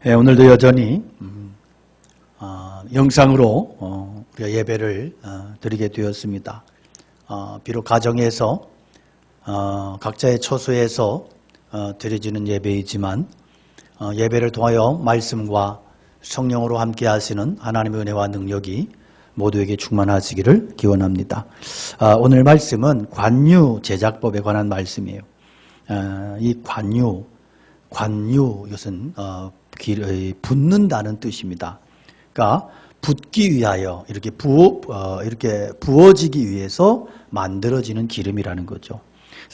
오늘도 여전히 영상으로 우리가 예배를 드리게 되었습니다. 비록 가정에서 각자의 처소에서 드려지는 예배이지만 예배를 통하여 말씀과 성령으로 함께 하시는 하나님의 은혜와 능력이 모두에게 충만하시기를 기원합니다. 오늘 말씀은 관유 제작법에 관한 말씀이에요. 이 관유 이것은 붓는다는 뜻입니다. 그러니까 붓기 위하여 이렇게 부어지기 위해서 만들어지는 기름이라는 거죠.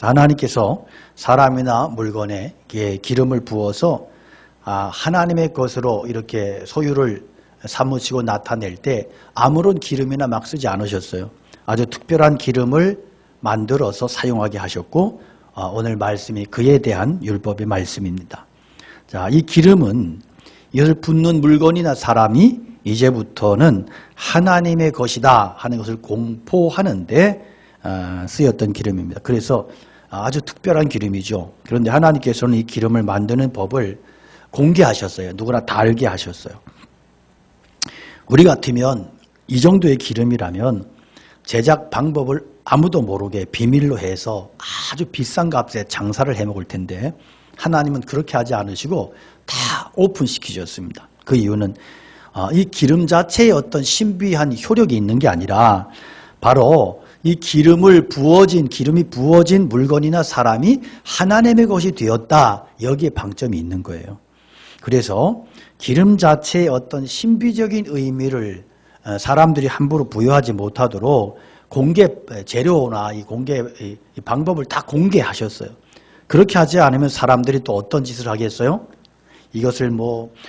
하나님께서 사람이나 물건에 기름을 부어서 하나님의 것으로 이렇게 소유를 사무치고 나타낼 때 아무런 기름이나 막 쓰지 않으셨어요. 아주 특별한 기름을 만들어서 사용하게 하셨고 오늘 말씀이 그에 대한 율법의 말씀입니다. 자, 이 기름은 이것을 붓는 물건이나 사람이 이제부터는 하나님의 것이다 하는 것을 공포하는데 쓰였던 기름입니다. 그래서 아주 특별한 기름이죠. 그런데 하나님께서는 이 기름을 만드는 법을 공개하셨어요. 누구나 다 알게 하셨어요. 우리 같으면 이 정도의 기름이라면 제작 방법을 아무도 모르게 비밀로 해서 아주 비싼 값에 장사를 해먹을 텐데 하나님은 그렇게 하지 않으시고 다 오픈시키셨습니다. 그 이유는 이 기름 자체에 어떤 신비한 효력이 있는 게 아니라 바로 이 기름이 부어진 물건이나 사람이 하나님의 것이 되었다. 여기에 방점이 있는 거예요. 그래서 기름 자체의 어떤 신비적인 의미를 사람들이 함부로 부여하지 못하도록 공개 재료나 이 방법을 다 공개하셨어요. 그렇게 하지 않으면 사람들이 또 어떤 짓을 하겠어요? 이것을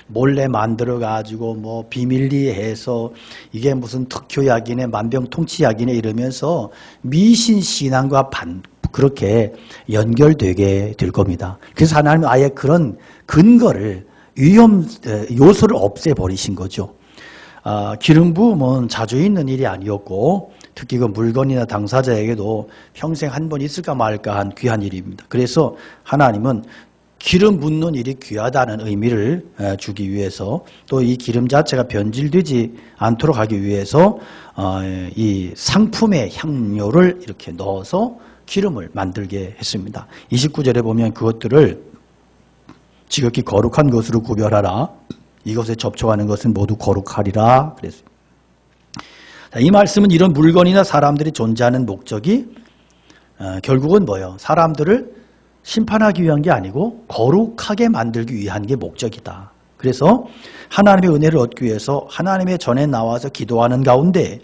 몰래 만들어 가지고 비밀리에 해서 이게 무슨 특효약이네 만병통치약이네 이러면서 미신 신앙과 그렇게 연결되게 될 겁니다. 그래서 하나님은 아예 그런 근거를 위험 요소를 없애버리신 거죠. 기름 부음은 자주 있는 일이 아니었고 특히 그 물건이나 당사자에게도 평생 한 번 있을까 말까 한 귀한 일입니다. 그래서 하나님은 기름 붓는 일이 귀하다는 의미를 주기 위해서 또 이 기름 자체가 변질되지 않도록 하기 위해서 이 상품의 향료를 이렇게 넣어서 기름을 만들게 했습니다. 29절에 보면 그것들을 지극히 거룩한 것으로 구별하라. 이것에 접촉하는 것은 모두 거룩하리라 그랬습니다. 이 말씀은 이런 물건이나 사람들이 존재하는 목적이 결국은 뭐예요? 사람들을 심판하기 위한 게 아니고 거룩하게 만들기 위한 게 목적이다. 그래서 하나님의 은혜를 얻기 위해서 하나님의 전에 나와서 기도하는 가운데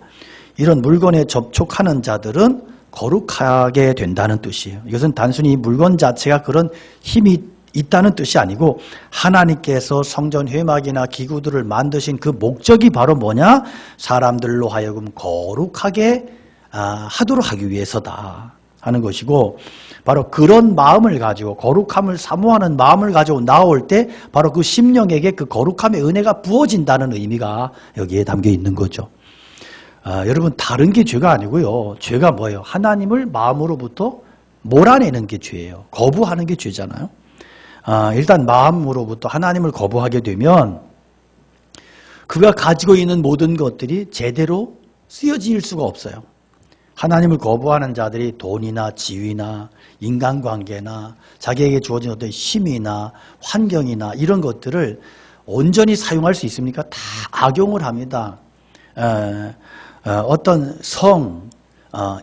이런 물건에 접촉하는 자들은 거룩하게 된다는 뜻이에요. 이것은 단순히 물건 자체가 그런 힘이 있다는 뜻이 아니고 하나님께서 성전 회막이나 기구들을 만드신 그 목적이 바로 뭐냐? 사람들로 하여금 거룩하게 하도록 하기 위해서다 하는 것이고 바로 그런 마음을 가지고 거룩함을 사모하는 마음을 가지고 나올 때 바로 그 심령에게 그 거룩함의 은혜가 부어진다는 의미가 여기에 담겨 있는 거죠. 여러분 다른 게 죄가 아니고요. 죄가 뭐예요? 하나님을 마음으로부터 몰아내는 게 죄예요. 거부하는 게 죄잖아요. 일단 마음으로부터 하나님을 거부하게 되면 그가 가지고 있는 모든 것들이 제대로 쓰여질 수가 없어요. 하나님을 거부하는 자들이 돈이나 지위나 인간관계나 자기에게 주어진 어떤 힘이나 환경이나 이런 것들을 온전히 사용할 수 있습니까? 다 악용을 합니다. 어떤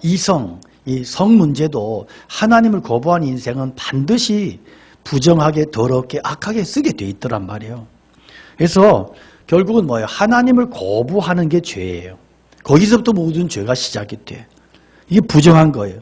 이성, 이 성 문제도 하나님을 거부한 인생은 반드시 부정하게 더럽게 악하게 쓰게 돼 있더란 말이에요. 그래서 결국은 뭐예요? 하나님을 거부하는 게 죄예요. 거기서부터 모든 죄가 시작이 돼. 이게 부정한 거예요.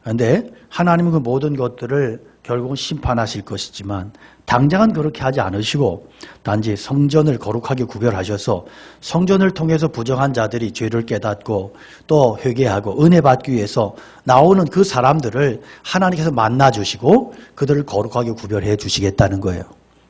그런데 하나님은 그 모든 것들을 결국은 심판하실 것이지만 당장은 그렇게 하지 않으시고 단지 성전을 거룩하게 구별하셔서 성전을 통해서 부정한 자들이 죄를 깨닫고 또 회개하고 은혜 받기 위해서 나오는 그 사람들을 하나님께서 만나주시고 그들을 거룩하게 구별해 주시겠다는 거예요.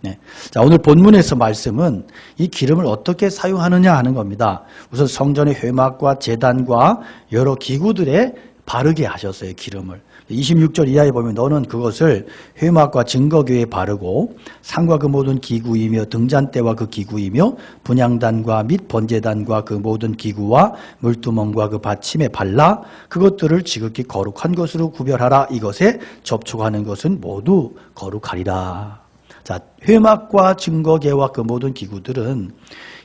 네. 자, 오늘 본문에서 말씀은 이 기름을 어떻게 사용하느냐 하는 겁니다. 우선 성전의 회막과 제단과 여러 기구들에 바르게 하셨어요. 기름을. 26절 이하에 보면 너는 그것을 회막과 증거교에 바르고 상과 그 모든 기구이며 등잔대와 그 기구이며 분향단과 및 번제단과 그 모든 기구와 물두멍과 그 받침에 발라 그것들을 지극히 거룩한 것으로 구별하라. 이것에 접촉하는 것은 모두 거룩하리라. 자, 회막과 증거계와 그 모든 기구들은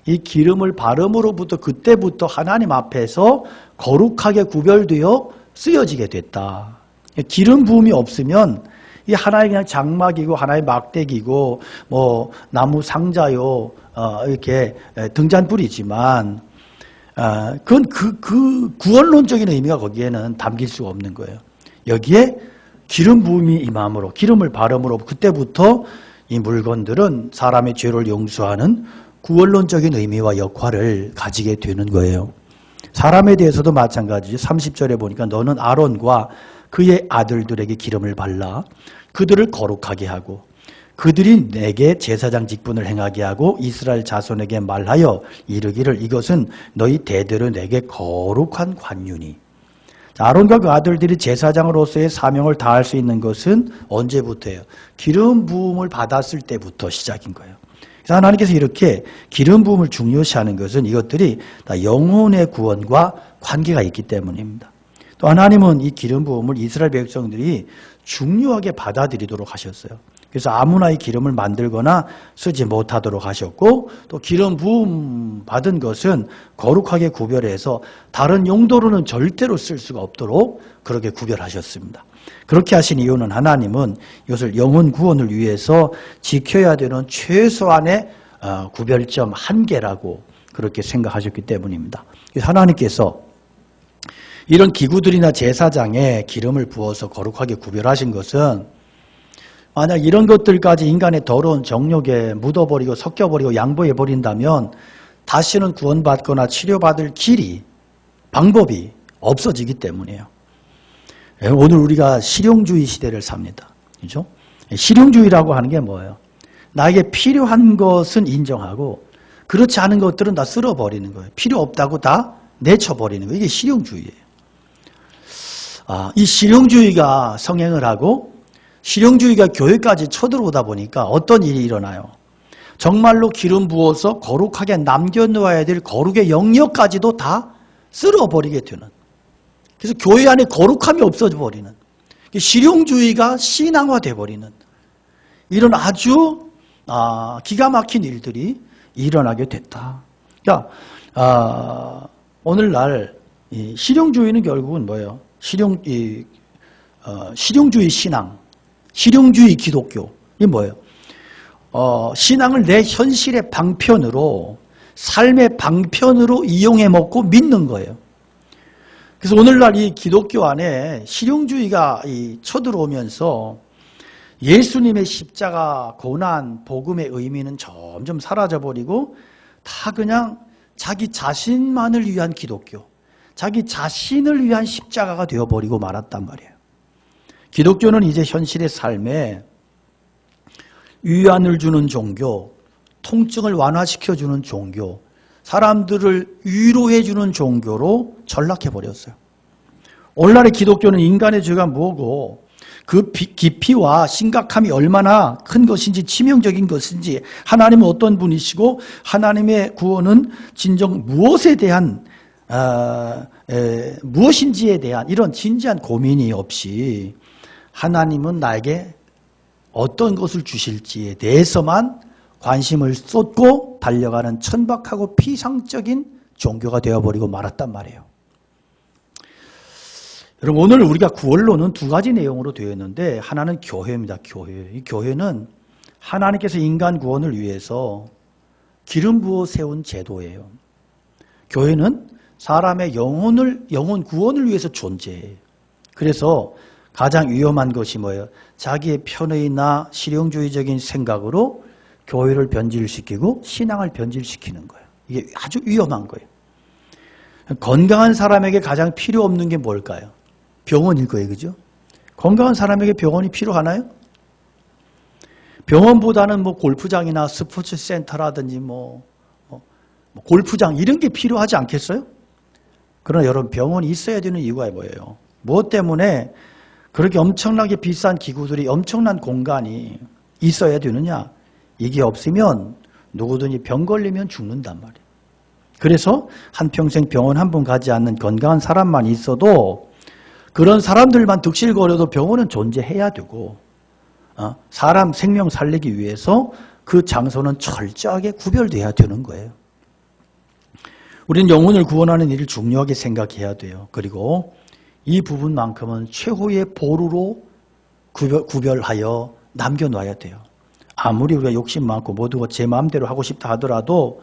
이 기름을 바름으로부터 그때부터 하나님 앞에서 거룩하게 구별되어 쓰여지게 됐다. 기름 부음이 없으면 이 하나의 그냥 장막이고 하나의 막대기고 뭐 나무 상자요 이렇게 등잔불이지만 그건 그 구원론적인 의미가 거기에는 담길 수가 없는 거예요. 여기에 기름 부음이 임함으로 기름을 바름으로 그때부터 이 물건들은 사람의 죄를 용서하는 구원론적인 의미와 역할을 가지게 되는 거예요. 사람에 대해서도 마찬가지죠. 30절에 보니까 너는 아론과 그의 아들들에게 기름을 발라 그들을 거룩하게 하고 그들이 내게 제사장 직분을 행하게 하고 이스라엘 자손에게 말하여 이르기를 이것은 너희 대대로 내게 거룩한 관윤이. 아론과 그 아들들이 제사장으로서의 사명을 다할 수 있는 것은 언제부터예요? 기름 부음을 받았을 때부터 시작인 거예요. 그래서 하나님께서 이렇게 기름 부음을 중요시하는 것은 이것들이 다 영혼의 구원과 관계가 있기 때문입니다. 또 하나님은 이 기름 부음을 이스라엘 백성들이 중요하게 받아들이도록 하셨어요. 그래서 아무나 이 기름을 만들거나 쓰지 못하도록 하셨고 또 기름 부음 받은 것은 거룩하게 구별해서 다른 용도로는 절대로 쓸 수가 없도록 그렇게 구별하셨습니다. 그렇게 하신 이유는 하나님은 이것을 영혼 구원을 위해서 지켜야 되는 최소한의 구별점 한계라고 그렇게 생각하셨기 때문입니다. 그래서 하나님께서 이런 기구들이나 제사장에 기름을 부어서 거룩하게 구별하신 것은 만약 이런 것들까지 인간의 더러운 정욕에 묻어버리고 섞여버리고 양보해버린다면 다시는 구원받거나 치료받을 길이 방법이 없어지기 때문이에요. 오늘 우리가 실용주의 시대를 삽니다. 그죠? 실용주의라고 하는 게 뭐예요? 나에게 필요한 것은 인정하고 그렇지 않은 것들은 다 쓸어버리는 거예요. 필요 없다고 다 내쳐버리는 거예요. 이게 실용주의예요. 이 실용주의가 성행을 하고 실용주의가 교회까지 쳐들어오다 보니까 어떤 일이 일어나요? 정말로 기름 부어서 거룩하게 남겨놓아야 될 거룩의 영역까지도 다 쓸어버리게 되는. 그래서 교회 안에 거룩함이 없어져 버리는. 실용주의가 신앙화돼 버리는. 이런 아주 기가 막힌 일들이 일어나게 됐다. 그러니까 오늘날 이 실용주의는 결국은 뭐예요? 실용주의 신앙, 실용주의 기독교. 이게 뭐예요? 신앙을 내 현실의 방편으로, 삶의 방편으로 이용해 먹고 믿는 거예요. 그래서 오늘날 이 기독교 안에 실용주의가 쳐들어오면서 예수님의 십자가, 고난, 복음의 의미는 점점 사라져버리고 다 그냥 자기 자신만을 위한 기독교, 자기 자신을 위한 십자가가 되어버리고 말았단 말이에요. 기독교는 이제 현실의 삶에 위안을 주는 종교, 통증을 완화시켜주는 종교, 사람들을 위로해주는 종교로 전락해버렸어요. 오늘날의 기독교는 인간의 죄가 뭐고 그 깊이와 심각함이 얼마나 큰 것인지 치명적인 것인지 하나님은 어떤 분이시고 하나님의 구원은 진정 무엇에 대한 무엇인지에 대한 이런 진지한 고민이 없이 하나님은 나에게 어떤 것을 주실지에 대해서만 관심을 쏟고 달려가는 천박하고 피상적인 종교가 되어버리고 말았단 말이에요. 여러분, 오늘 우리가 구원론은 두 가지 내용으로 되어 있는데 하나는 교회입니다. 교회. 이 교회는 하나님께서 인간 구원을 위해서 기름 부어 세운 제도예요. 교회는 사람의 영혼 구원을 위해서 존재해요. 그래서 가장 위험한 것이 뭐예요? 자기의 편의나 실용주의적인 생각으로 교회를 변질시키고 신앙을 변질시키는 거예요. 이게 아주 위험한 거예요. 건강한 사람에게 가장 필요 없는 게 뭘까요? 병원일 거예요. 그죠? 건강한 사람에게 병원이 필요하나요? 병원보다는 뭐 골프장이나 스포츠 센터라든지 골프장 이런 게 필요하지 않겠어요? 그러나 여러분 병원이 있어야 되는 이유가 뭐예요? 무엇 때문에 그렇게 엄청나게 비싼 기구들이 엄청난 공간이 있어야 되느냐? 이게 없으면 누구든지 병 걸리면 죽는단 말이에요. 그래서 한평생 병원 한 번 가지 않는 건강한 사람만 있어도 그런 사람들만 득실거려도 병원은 존재해야 되고 사람 생명 살리기 위해서 그 장소는 철저하게 구별돼야 되는 거예요. 우리는 영혼을 구원하는 일을 중요하게 생각해야 돼요. 그리고 이 부분만큼은 최후의 보루로 구별하여 남겨놔야 돼요. 아무리 우리가 욕심 많고 모두가 제 마음대로 하고 싶다 하더라도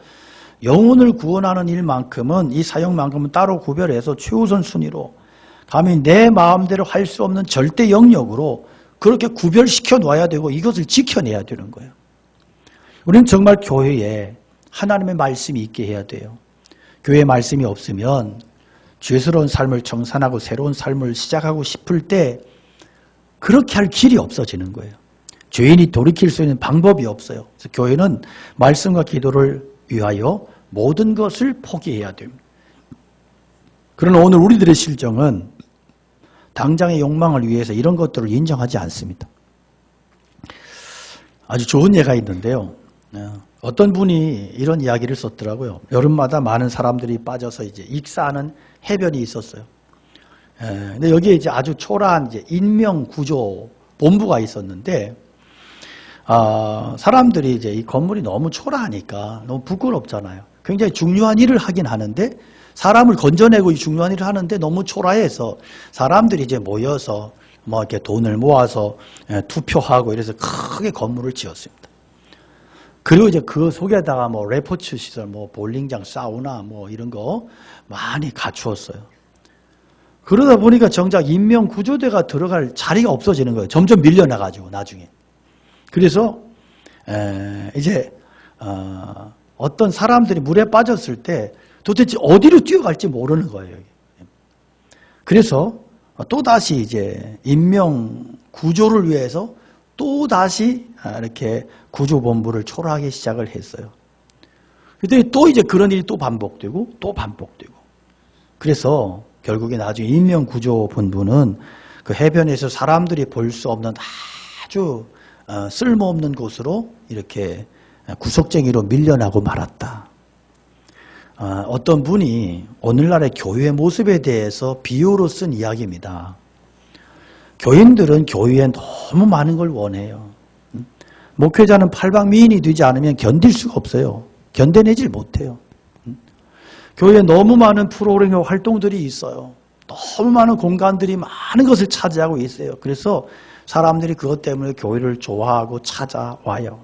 영혼을 구원하는 일만큼은 이 사역만큼은 따로 구별해서 최우선 순위로 감히 내 마음대로 할 수 없는 절대 영역으로 그렇게 구별시켜 놔야 되고 이것을 지켜내야 되는 거예요. 우리는 정말 교회에 하나님의 말씀이 있게 해야 돼요. 교회에 말씀이 없으면 죄스러운 삶을 청산하고 새로운 삶을 시작하고 싶을 때 그렇게 할 길이 없어지는 거예요. 죄인이 돌이킬 수 있는 방법이 없어요. 그래서 교회는 말씀과 기도를 위하여 모든 것을 포기해야 됩니다. 그러나 오늘 우리들의 실정은 당장의 욕망을 위해서 이런 것들을 인정하지 않습니다. 아주 좋은 예가 있는데요. 어떤 분이 이런 이야기를 썼더라고요. 여름마다 많은 사람들이 빠져서 이제 익사하는 해변이 있었어요. 근데 여기에 이제 아주 초라한 이제 인명구조 본부가 있었는데, 사람들이 이제 이 건물이 너무 초라하니까 너무 부끄럽잖아요. 굉장히 중요한 일을 하긴 하는데, 사람을 건져내고 이 중요한 일을 하는데 너무 초라해서 사람들이 이제 모여서 뭐 이렇게 돈을 모아서 투표하고 이래서 크게 건물을 지었습니다. 그리고 이제 그 속에다가 뭐 레포츠 시설, 뭐 볼링장, 사우나 뭐 이런 거 많이 갖추었어요. 그러다 보니까 정작 인명구조대가 들어갈 자리가 없어지는 거예요. 점점 밀려나가지고 나중에. 그래서 이제 어떤 사람들이 물에 빠졌을 때 도대체 어디로 뛰어갈지 모르는 거예요. 그래서 또다시 이제 인명구조를 위해서 또다시 이렇게 구조본부를 초라하게 시작을 했어요. 그랬더니 또 이제 그런 일이 또 반복되고 또 반복되고. 그래서 결국에 나중에 인명구조본부는 그 해변에서 사람들이 볼 수 없는 아주 쓸모없는 곳으로 이렇게 구석쟁이로 밀려나고 말았다. 어떤 분이 오늘날의 교회의 모습에 대해서 비유로 쓴 이야기입니다. 교인들은 교회에 너무 많은 걸 원해요. 목회자는 팔방미인이 되지 않으면 견딜 수가 없어요. 견뎌내질 못해요. 교회에 너무 많은 프로그램과 활동들이 있어요. 너무 많은 공간들이 많은 것을 차지하고 있어요. 그래서 사람들이 그것 때문에 교회를 좋아하고 찾아와요.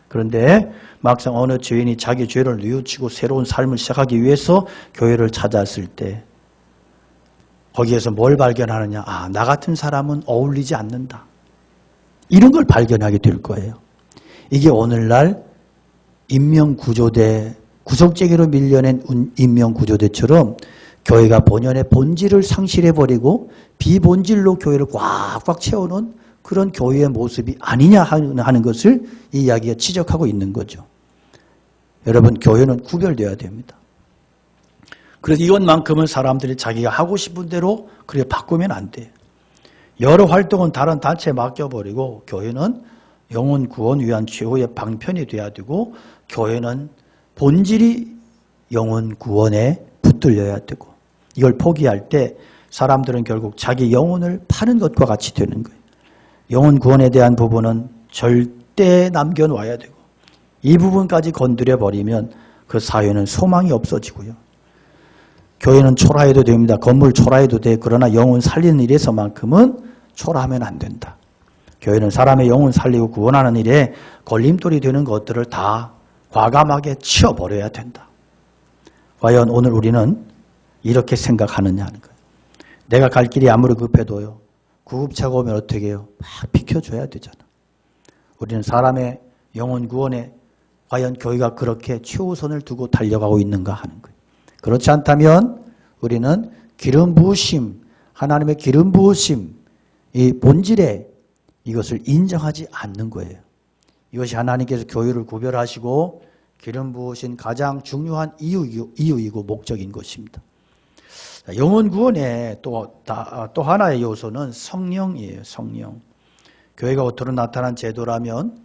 그런데 막상 어느 죄인이 자기 죄를 뉘우치고 새로운 삶을 시작하기 위해서 교회를 찾았을 때 거기에서 뭘 발견하느냐? 나 같은 사람은 어울리지 않는다. 이런 걸 발견하게 될 거예요. 이게 오늘날 인명구조대, 구석쟁이로 밀려낸 인명구조대처럼 교회가 본연의 본질을 상실해버리고 비본질로 교회를 꽉꽉 채워놓은 그런 교회의 모습이 아니냐 하는 것을 이 이야기가 지적하고 있는 거죠. 여러분, 교회는 구별되어야 됩니다. 그래서 이것만큼은 사람들이 자기가 하고 싶은 대로 그렇게 바꾸면 안 돼요. 여러 활동은 다른 단체에 맡겨버리고 교회는 영혼 구원 위한 최후의 방편이 돼야 되고 교회는 본질이 영혼 구원에 붙들려야 되고 이걸 포기할 때 사람들은 결국 자기 영혼을 파는 것과 같이 되는 거예요. 영혼 구원에 대한 부분은 절대 남겨놔야 되고 이 부분까지 건드려버리면 그 사회는 소망이 없어지고요. 교회는 초라해도 됩니다. 건물 초라해도 돼. 그러나 영혼 살리는 일에서만큼은 초라하면 안 된다. 교회는 사람의 영혼 살리고 구원하는 일에 걸림돌이 되는 것들을 다 과감하게 치워버려야 된다. 과연 오늘 우리는 이렇게 생각하느냐 하는 거예요. 내가 갈 길이 아무리 급해도요. 구급차가 오면 어떻게 해요? 막 비켜줘야 되잖아. 우리는 사람의 영혼 구원에 과연 교회가 그렇게 최우선을 두고 달려가고 있는가 하는 거예요. 그렇지 않다면 우리는 기름 부으심, 하나님의 기름 부으심, 이 본질에 이것을 인정하지 않는 거예요. 이것이 하나님께서 교회를 구별하시고 기름 부으신 가장 중요한 이유이고 목적인 것입니다. 영혼 구원의 또 하나의 요소는 성령이에요. 성령. 교회가 겉으로 나타난 제도라면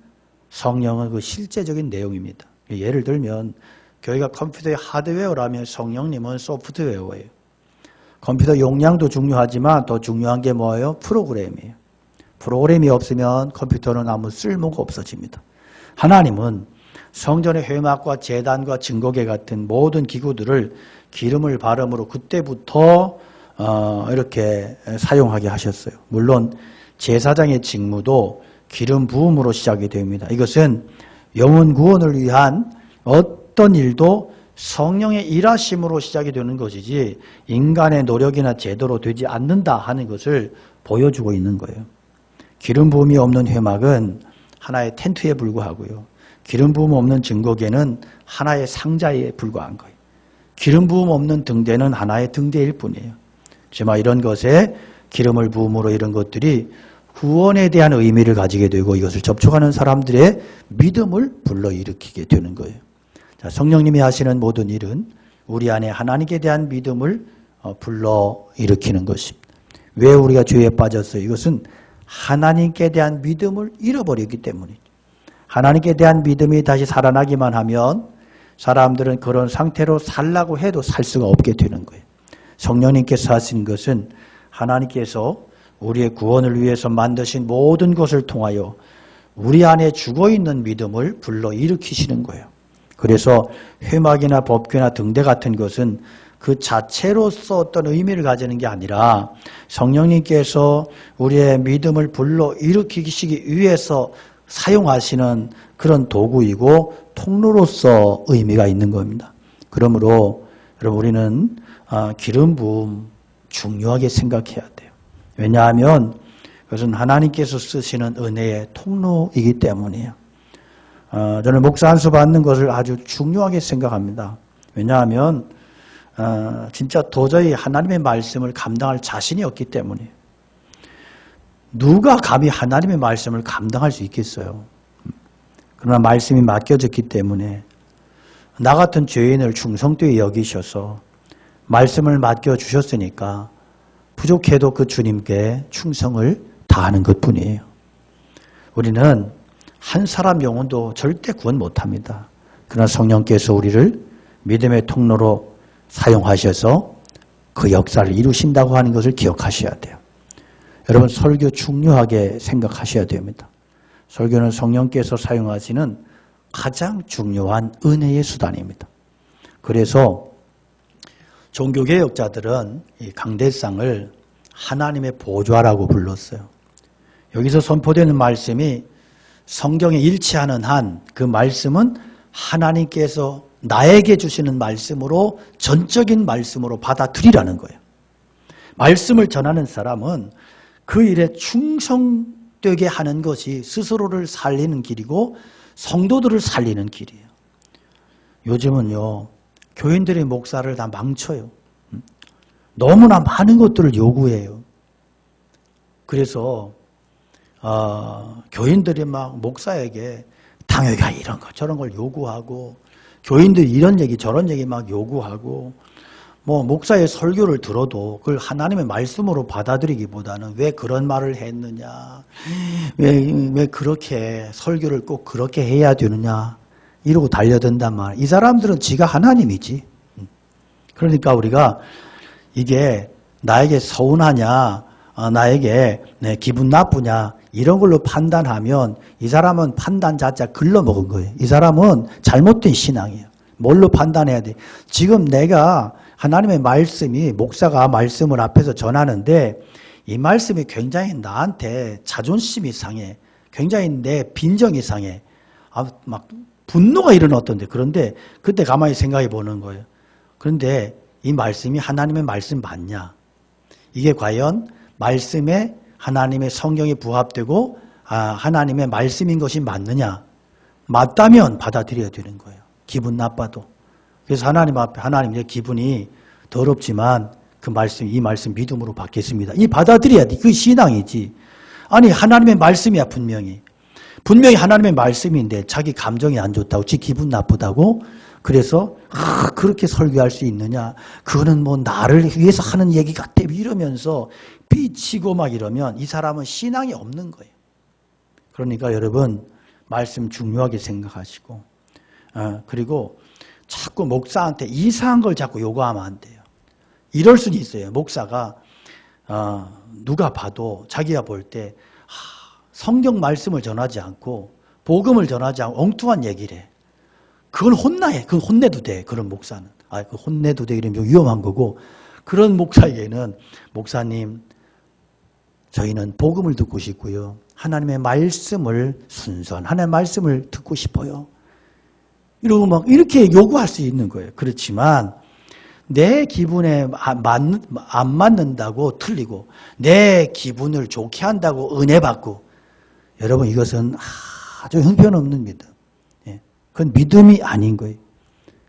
성령은 그 실제적인 내용입니다. 예를 들면 교회가 컴퓨터의 하드웨어라면 성령님은 소프트웨어예요. 컴퓨터 용량도 중요하지만 더 중요한 게 뭐예요? 프로그램이에요. 프로그램이 없으면 컴퓨터는 아무 쓸모가 없어집니다. 하나님은 성전의 회막과 제단과 증거계 같은 모든 기구들을 기름을 바름으로 그때부터 이렇게 사용하게 하셨어요. 물론 제사장의 직무도 기름 부음으로 시작이 됩니다. 이것은 영혼 구원을 위한 어떤 일도 성령의 일하심으로 시작이 되는 것이지 인간의 노력이나 제도로 되지 않는다 하는 것을 보여주고 있는 거예요. 기름 부음이 없는 회막은 하나의 텐트에 불과하고요. 기름 부음 없는 증거계는 하나의 상자에 불과한 거예요. 기름 부음 없는 등대는 하나의 등대일 뿐이에요. 정말 이런 것에 기름을 부음으로 이런 것들이 구원에 대한 의미를 가지게 되고 이것을 접촉하는 사람들의 믿음을 불러일으키게 되는 거예요. 자, 성령님이 하시는 모든 일은 우리 안에 하나님께 대한 믿음을 불러일으키는 것입니다. 왜 우리가 죄에 빠졌어요? 이것은 하나님께 대한 믿음을 잃어버렸기 때문이죠. 하나님께 대한 믿음이 다시 살아나기만 하면 사람들은 그런 상태로 살라고 해도 살 수가 없게 되는 거예요. 성령님께서 하신 것은 하나님께서 우리의 구원을 위해서 만드신 모든 것을 통하여 우리 안에 죽어있는 믿음을 불러일으키시는 거예요. 그래서 회막이나 법궤나 등대 같은 것은 그 자체로서 어떤 의미를 가지는 게 아니라 성령님께서 우리의 믿음을 불러일으키시기 위해서 사용하시는 그런 도구이고 통로로서 의미가 있는 겁니다. 그러므로 여러분 우리는 기름 부음 중요하게 생각해야 돼요. 왜냐하면 그것은 하나님께서 쓰시는 은혜의 통로이기 때문이에요. 저는 목사 안수 받는 것을 아주 중요하게 생각합니다. 왜냐하면 진짜 도저히 하나님의 말씀을 감당할 자신이 없기 때문이에요. 누가 감히 하나님의 말씀을 감당할 수 있겠어요? 그러나 말씀이 맡겨졌기 때문에 나 같은 죄인을 충성되이 여기셔서 말씀을 맡겨주셨으니까 부족해도 그 주님께 충성을 다하는 것뿐이에요. 우리는 한 사람 영혼도 절대 구원 못합니다. 그러나 성령께서 우리를 믿음의 통로로 사용하셔서 그 역사를 이루신다고 하는 것을 기억하셔야 돼요. 여러분 설교 중요하게 생각하셔야 됩니다. 설교는 성령께서 사용하시는 가장 중요한 은혜의 수단입니다. 그래서 종교개혁자들은 이 강대상을 하나님의 보좌라고 불렀어요. 여기서 선포되는 말씀이 성경에 일치하는 한 그 말씀은 하나님께서 나에게 주시는 말씀으로 전적인 말씀으로 받아들이라는 거예요. 말씀을 전하는 사람은 그 일에 충성되게 하는 것이 스스로를 살리는 길이고 성도들을 살리는 길이에요. 요즘은요 교인들의 목사를 다 망쳐요. 너무나 많은 것들을 요구해요. 그래서 교인들이 막 목사에게 당회가 이런 거 저런 걸 요구하고 교인들이 이런 얘기 저런 얘기 막 요구하고 뭐 목사의 설교를 들어도 그걸 하나님의 말씀으로 받아들이기보다는 왜 그런 말을 했느냐 왜 그렇게 설교를 꼭 그렇게 해야 되느냐 이러고 달려든단 말이에요. 이 사람들은 지가 하나님이지. 그러니까 우리가 이게 나에게 서운하냐 나에게 기분 나쁘냐 이런 걸로 판단하면 이 사람은 판단 자체가 글러먹은 거예요. 이 사람은 잘못된 신앙이에요. 뭘로 판단해야 돼? 지금 내가 하나님의 말씀이 목사가 말씀을 앞에서 전하는데 이 말씀이 굉장히 나한테 자존심이 상해. 굉장히 내 빈정이 상해. 막 분노가 일어났던데 그런데 그때 가만히 생각해 보는 거예요. 그런데 이 말씀이 하나님의 말씀 맞냐? 이게 과연 말씀에 하나님의 성경이 부합되고 하나님의 말씀인 것이 맞느냐? 맞다면 받아들여야 되는 거예요. 기분 나빠도. 그래서 하나님 앞에 하나님 내 기분이 더럽지만 그 말씀 이 말씀 믿음으로 받겠습니다. 이 받아들여야 돼. 그 신앙이지. 아니 하나님의 말씀이야 분명히. 분명히 하나님의 말씀인데 자기 감정이 안 좋다고, 지 기분 나쁘다고, 그래서 그렇게 설교할 수 있느냐, 그거는 뭐 나를 위해서 하는 얘기 같아 이러면서 삐치고 막 이러면 이 사람은 신앙이 없는 거예요. 그러니까 여러분 말씀 중요하게 생각하시고, 그리고 자꾸 목사한테 이상한 걸 자꾸 요구하면 안 돼요. 이럴 수는 있어요. 목사가 누가 봐도 자기가 볼 때 성경 말씀을 전하지 않고 복음을 전하지 않고 엉뚱한 얘기를 해. 그걸 혼나해. 그건 혼내도 돼. 그런 목사는. 그 혼내도 돼. 이러면 좀 위험한 거고, 그런 목사에게는 목사님, 저희는 복음을 듣고 싶고요. 하나님의 말씀을 순수한 하나님의 말씀을 듣고 싶어요. 이러고 막 이렇게 요구할 수 있는 거예요. 그렇지만 내 기분에 안 맞는다고 틀리고, 내 기분을 좋게 한다고 은혜 받고, 여러분 이것은 아주 형편없는 믿음. 그건 믿음이 아닌 거예요.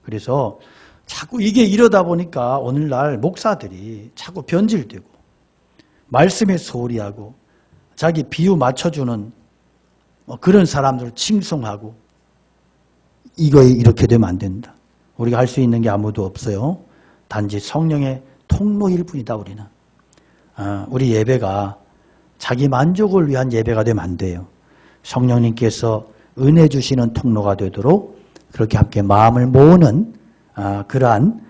그래서 자꾸 이게 이러다 보니까 오늘날 목사들이 자꾸 변질되고 말씀에 소홀히 하고 자기 비유 맞춰주는 그런 사람들을 칭송하고, 이거에 이렇게 되면 안 된다. 우리가 할 수 있는 게 아무도 없어요. 단지 성령의 통로일 뿐이다. 우리는 우리 예배가 자기 만족을 위한 예배가 되면 안 돼요. 성령님께서 은혜 주시는 통로가 되도록 그렇게 함께 마음을 모으는 그러한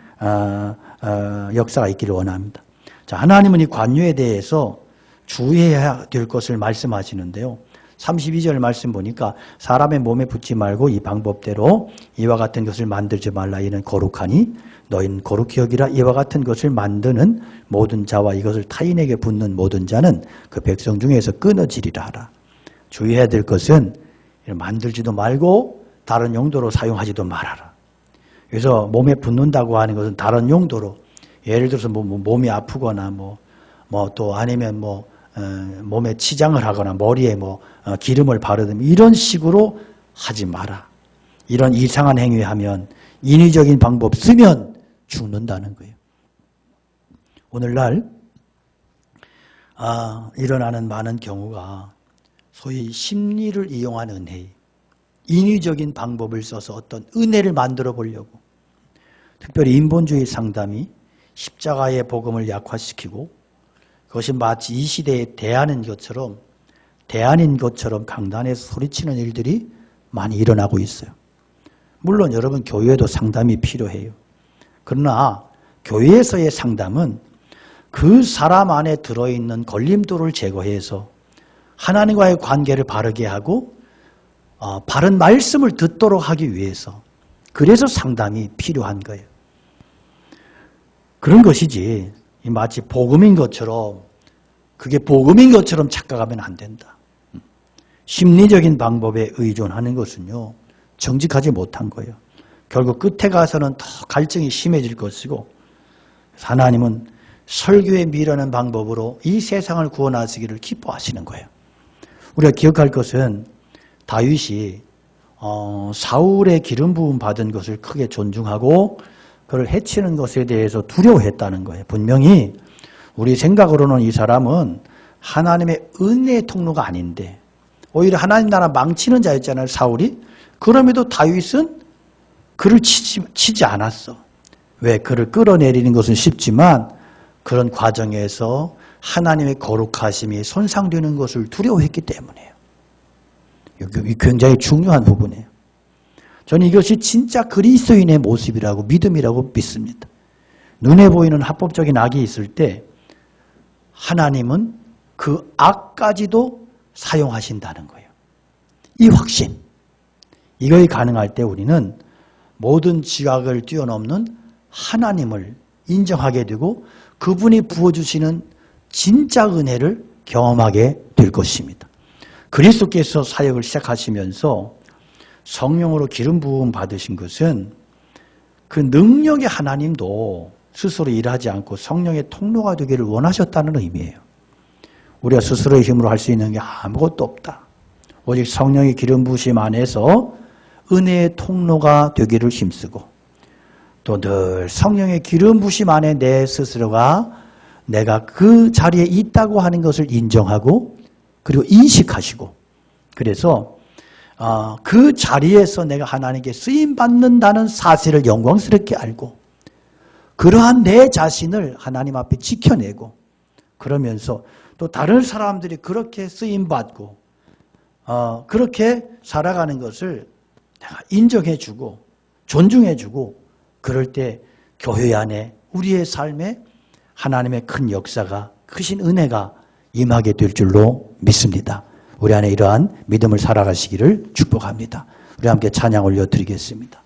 역사가 있기를 원합니다. 자, 하나님은 이 관유에 대해서 주의해야 될 것을 말씀하시는데요. 32절 말씀 보니까 사람의 몸에 붙지 말고 이 방법대로 이와 같은 것을 만들지 말라. 이는 거룩하니 너희는 거룩히 여기라. 이와 같은 것을 만드는 모든 자와 이것을 타인에게 붙는 모든 자는 그 백성 중에서 끊어지리라 하라. 주의해야 될 것은 만들지도 말고 다른 용도로 사용하지도 말아라. 그래서 몸에 붙는다고 하는 것은 다른 용도로, 예를 들어서 몸이 아프거나 또 아니면 몸에 치장을 하거나 머리에 기름을 바르든 이런 식으로 하지 마라. 이런 이상한 행위하면, 인위적인 방법 쓰면 죽는다는 거예요. 오늘날 일어나는 많은 경우가 소위 심리를 이용한 은혜, 인위적인 방법을 써서 어떤 은혜를 만들어 보려고, 특별히 인본주의 상담이 십자가의 복음을 약화시키고 그것이 마치 이 시대에 대안인 것처럼 강단에서 소리치는 일들이 많이 일어나고 있어요. 물론 여러분 교회도 상담이 필요해요. 그러나 교회에서의 상담은 그 사람 안에 들어있는 걸림돌을 제거해서 하나님과의 관계를 바르게 하고 바른 말씀을 듣도록 하기 위해서, 그래서 상담이 필요한 거예요. 그런 것이지 마치 복음인 것처럼, 그게 복음인 것처럼 착각하면 안 된다. 심리적인 방법에 의존하는 것은요, 정직하지 못한 거예요. 결국 끝에 가서는 더 갈증이 심해질 것이고, 하나님은 설교에 미라는 방법으로 이 세상을 구원하시기를 기뻐하시는 거예요. 우리가 기억할 것은 다윗이 사울의 기름 부음 받은 것을 크게 존중하고 그를 해치는 것에 대해서 두려워했다는 거예요. 분명히 우리 생각으로는 이 사람은 하나님의 은혜의 통로가 아닌데 오히려 하나님 나라 망치는 자였잖아요, 사울이. 그럼에도 다윗은 그를 치지 않았어. 왜? 그를 끌어내리는 것은 쉽지만 그런 과정에서 하나님의 거룩하심이 손상되는 것을 두려워했기 때문이에요. 이게 굉장히 중요한 부분이에요. 저는 이것이 진짜 그리스도인의 모습이라고, 믿음이라고 믿습니다. 눈에 보이는 합법적인 악이 있을 때 하나님은 그 악까지도 사용하신다는 거예요. 이 확신, 이것이 가능할 때 우리는 모든 지각을 뛰어넘는 하나님을 인정하게 되고 그분이 부어주시는 진짜 은혜를 경험하게 될 것입니다. 그리스도께서 사역을 시작하시면서 성령으로 기름 부음 받으신 것은 그 능력의 하나님도 스스로 일하지 않고 성령의 통로가 되기를 원하셨다는 의미예요. 우리가 스스로의 힘으로 할 수 있는 게 아무것도 없다. 오직 성령의 기름 부으심 안에서 은혜의 통로가 되기를 힘쓰고, 또 늘 성령의 기름 부으심 안에 내 스스로가 내가 그 자리에 있다고 하는 것을 인정하고 그리고 인식하시고, 그래서 그 자리에서 내가 하나님께 쓰임받는다는 사실을 영광스럽게 알고 그러한 내 자신을 하나님 앞에 지켜내고 그러면서 또 다른 사람들이 그렇게 쓰임받고 그렇게 살아가는 것을 내가 인정해주고 존중해주고 그럴 때 교회 안에 우리의 삶에 하나님의 큰 역사가 크신 은혜가 임하게 될 줄로 믿습니다. 우리 안에 이러한 믿음을 살아가시기를 축복합니다. 우리 함께 찬양 올려드리겠습니다.